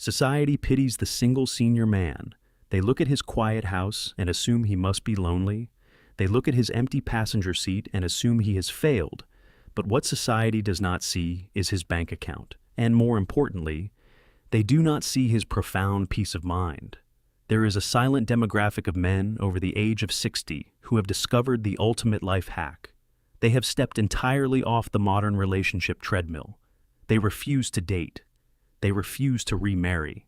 Society pities the single senior man. They look at his quiet house and assume he must be lonely. They look at his empty passenger seat and assume he has failed. But what society does not see is his bank account. And more importantly, they do not see his profound peace of mind. There is a silent demographic of men over the age of 60 who have discovered the ultimate life hack. They have stepped entirely off the modern relationship treadmill. They refuse to date. They refuse to remarry.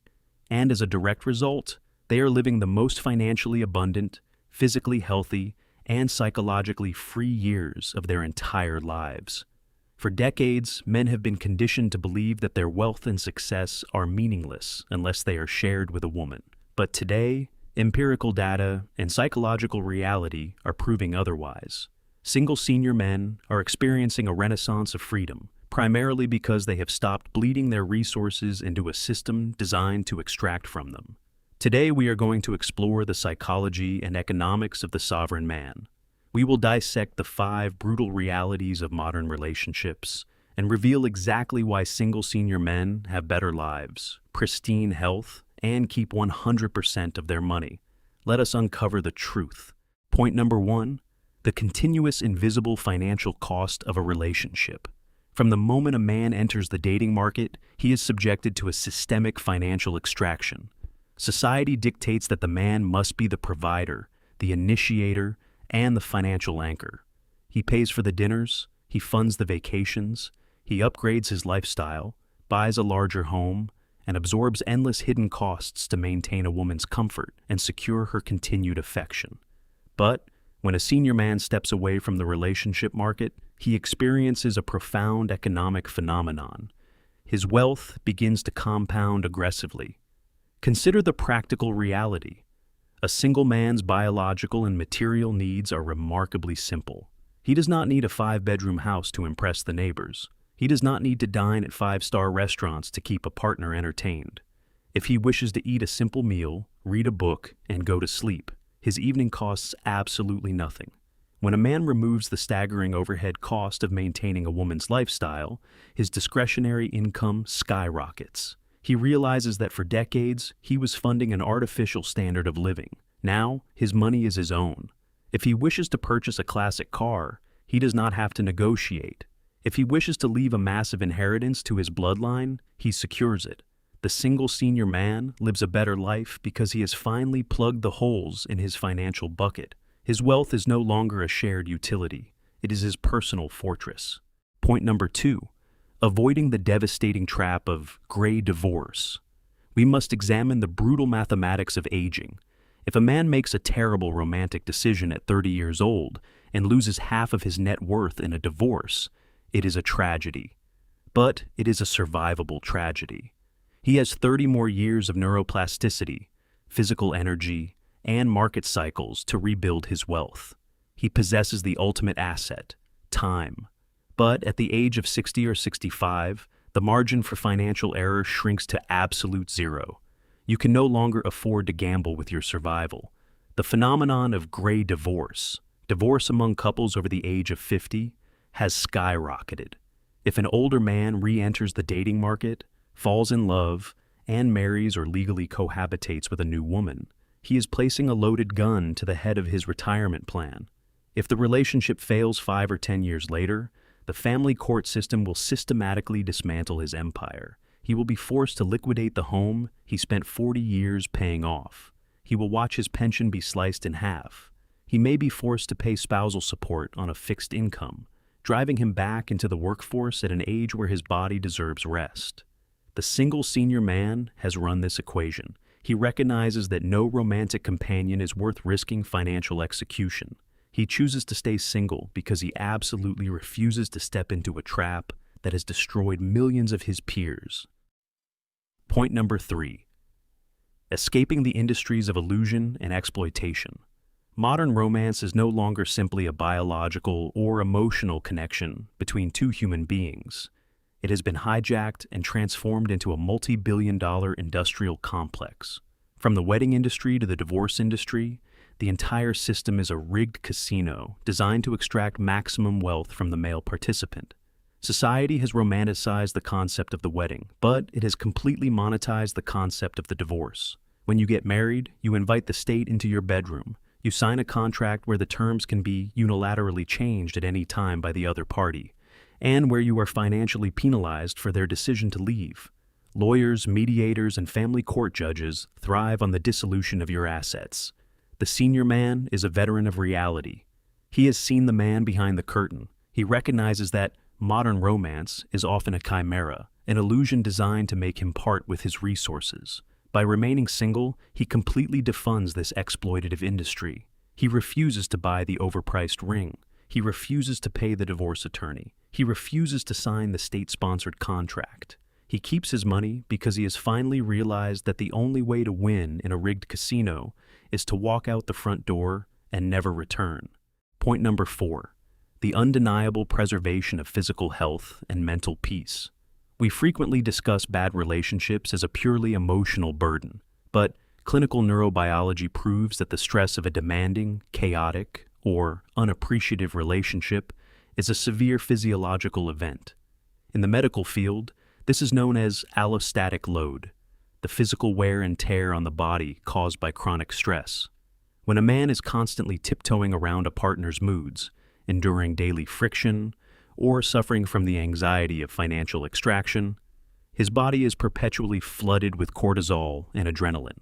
And as a direct result, they are living the most financially abundant, physically healthy, and psychologically free years of their entire lives. For decades, men have been conditioned to believe that their wealth and success are meaningless unless they are shared with a woman. But today, empirical data and psychological reality are proving otherwise. Single senior men are experiencing a renaissance of freedom, primarily because they have stopped bleeding their resources into a system designed to extract from them. Today, we are going to explore the psychology and economics of the sovereign man. We will dissect the 5 brutal realities of modern relationships and reveal exactly why single senior men have better lives, pristine health, and keep 100% of their money. Let us uncover the truth. Point number 1, the continuous invisible financial cost of a relationship. From the moment a man enters the dating market, he is subjected to a systemic financial extraction. Society dictates that the man must be the provider, the initiator, and the financial anchor. He pays for the dinners, he funds the vacations, he upgrades his lifestyle, buys a larger home, and absorbs endless hidden costs to maintain a woman's comfort and secure her continued affection. But when a senior man steps away from the relationship market, he experiences a profound economic phenomenon. His wealth begins to compound aggressively. Consider the practical reality. A single man's biological and material needs are remarkably simple. He does not need a 5-bedroom house to impress the neighbors. He does not need to dine at 5-star restaurants to keep a partner entertained. If he wishes to eat a simple meal, read a book, and go to sleep, his evening costs absolutely nothing. When a man removes the staggering overhead cost of maintaining a woman's lifestyle, his discretionary income skyrockets. He realizes that for decades, he was funding an artificial standard of living. Now, his money is his own. If he wishes to purchase a classic car, he does not have to negotiate. If he wishes to leave a massive inheritance to his bloodline, he secures it. The single senior man lives a better life because he has finally plugged the holes in his financial bucket. His wealth is no longer a shared utility. It is his personal fortress. Point number 2. Avoiding the devastating trap of gray divorce. We must examine the brutal mathematics of aging. If a man makes a terrible romantic decision at 30 years old and loses half of his net worth in a divorce, it is a tragedy. But it is a survivable tragedy. He has 30 more years of neuroplasticity, physical energy, and market cycles to rebuild his wealth. He possesses the ultimate asset, time. But at the age of 60 or 65, the margin for financial error shrinks to absolute zero. You can no longer afford to gamble with your survival. The phenomenon of gray divorce among couples over the age of 50, has skyrocketed. If an older man re-enters the dating market, falls in love, and marries or legally cohabitates with a new woman, he is placing a loaded gun to the head of his retirement plan. If the relationship fails 5 or 10 years later, the family court system will systematically dismantle his empire. He will be forced to liquidate the home he spent 40 years paying off. He will watch his pension be sliced in half. He may be forced to pay spousal support on a fixed income, driving him back into the workforce at an age where his body deserves rest. The single senior man has run this equation. He recognizes that no romantic companion is worth risking financial execution. He chooses to stay single because he absolutely refuses to step into a trap that has destroyed millions of his peers. Point number 3. Escaping the industries of illusion and exploitation. Modern romance is no longer simply a biological or emotional connection between two human beings. It has been hijacked and transformed into a multi-billion-dollar industrial complex. From the wedding industry to the divorce industry, the entire system is a rigged casino designed to extract maximum wealth from the male participant. Society has romanticized the concept of the wedding, but it has completely monetized the concept of the divorce. When you get married, you invite the state into your bedroom. You sign a contract where the terms can be unilaterally changed at any time by the other party, and where you are financially penalized for their decision to leave. Lawyers, mediators, and family court judges thrive on the dissolution of your assets. The senior man is a veteran of reality. He has seen the man behind the curtain. He recognizes that modern romance is often a chimera, an illusion designed to make him part with his resources. By remaining single, he completely defunds this exploitative industry. He refuses to buy the overpriced ring. He refuses to pay the divorce attorney. He refuses to sign the state-sponsored contract. He keeps his money because he has finally realized that the only way to win in a rigged casino is to walk out the front door and never return. Point number 4. The undeniable preservation of physical health and mental peace. We frequently discuss bad relationships as a purely emotional burden, but clinical neurobiology proves that the stress of a demanding, chaotic, or unappreciative relationship is a severe physiological event. In the medical field, this is known as allostatic load, the physical wear and tear on the body caused by chronic stress. When a man is constantly tiptoeing around a partner's moods, enduring daily friction, or suffering from the anxiety of financial extraction, his body is perpetually flooded with cortisol and adrenaline.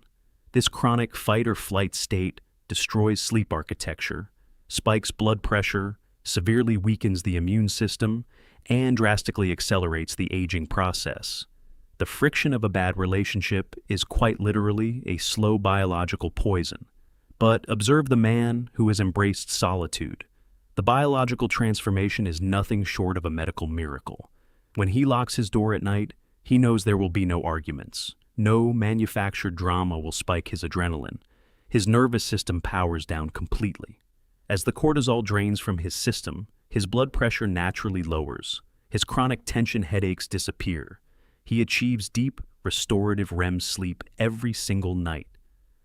This chronic fight-or-flight state destroys sleep architecture, spikes blood pressure, severely weakens the immune system, and drastically accelerates the aging process. The friction of a bad relationship is quite literally a slow biological poison. But observe the man who has embraced solitude. The biological transformation is nothing short of a medical miracle. When he locks his door at night, he knows there will be no arguments. No manufactured drama will spike his adrenaline. His nervous system powers down completely. As the cortisol drains from his system, his blood pressure naturally lowers. His chronic tension headaches disappear. He achieves deep, restorative REM sleep every single night.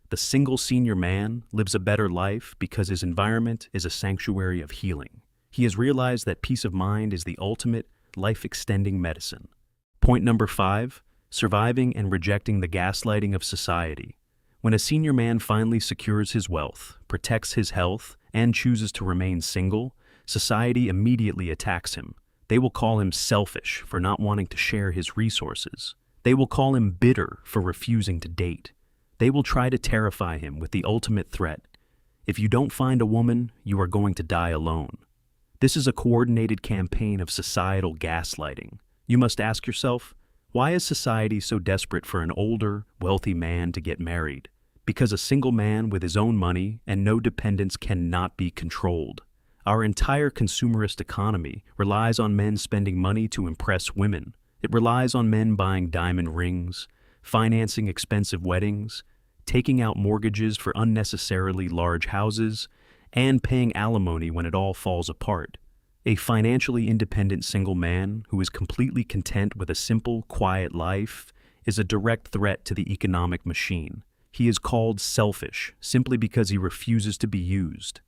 The single senior man lives a better life because his environment is a sanctuary of healing. He has realized that peace of mind is the ultimate, life-extending medicine. Point number 5, surviving and rejecting the gaslighting of society. When a senior man finally secures his wealth, protects his health, and chooses to remain single, society immediately attacks him. They will call him selfish for not wanting to share his resources. They will call him bitter for refusing to date. They will try to terrify him with the ultimate threat. If you don't find a woman, you are going to die alone. This is a coordinated campaign of societal gaslighting. You must ask yourself, why is society so desperate for an older, wealthy man to get married? Because a single man with his own money and no dependents cannot be controlled. Our entire consumerist economy relies on men spending money to impress women. It relies on men buying diamond rings, financing expensive weddings, taking out mortgages for unnecessarily large houses, and paying alimony when it all falls apart. A financially independent single man who is completely content with a simple, quiet life is a direct threat to the economic machine. He is called selfish simply because he refuses to be used.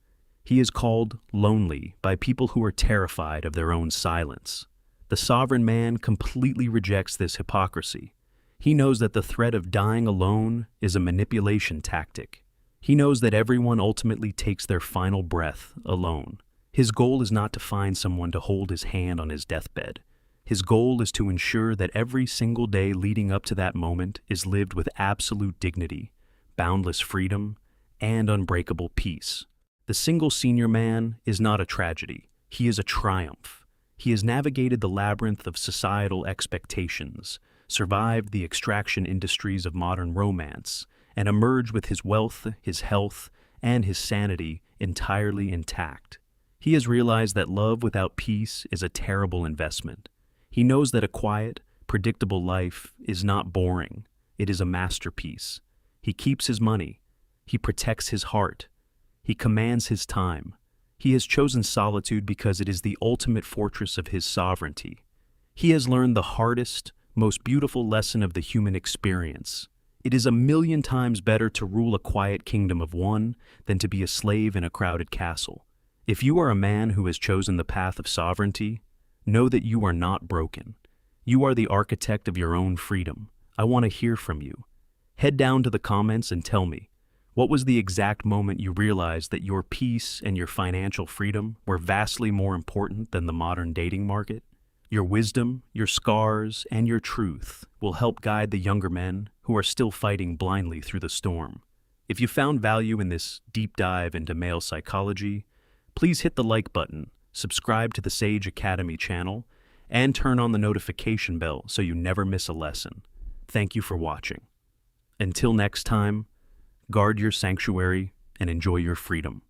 He is called lonely by people who are terrified of their own silence. The sovereign man completely rejects this hypocrisy. He knows that the threat of dying alone is a manipulation tactic. He knows that everyone ultimately takes their final breath alone. His goal is not to find someone to hold his hand on his deathbed. His goal is to ensure that every single day leading up to that moment is lived with absolute dignity, boundless freedom, and unbreakable peace. The single senior man is not a tragedy. He is a triumph. He has navigated the labyrinth of societal expectations, survived the extraction industries of modern romance, and emerged with his wealth, his health, and his sanity entirely intact. He has realized that love without peace is a terrible investment. He knows that a quiet, predictable life is not boring. It is a masterpiece. He keeps his money. He protects his heart. He commands his time. He has chosen solitude because it is the ultimate fortress of his sovereignty. He has learned the hardest, most beautiful lesson of the human experience. It is 1,000,000 times better to rule a quiet kingdom of one than to be a slave in a crowded castle. If you are a man who has chosen the path of sovereignty, Know that you are not broken. You are the architect of your own freedom. I want to hear from you. Head down to the comments and tell me, what was the exact moment you realized that your peace and your financial freedom were vastly more important than the modern dating market? Your wisdom, your scars, and your truth will help guide the younger men who are still fighting blindly through the storm. If you found value in this deep dive into male psychology, please hit the like button, subscribe to the Sage Academy channel, and turn on the notification bell so you never miss a lesson. Thank you for watching. Until next time, guard your sanctuary and enjoy your freedom.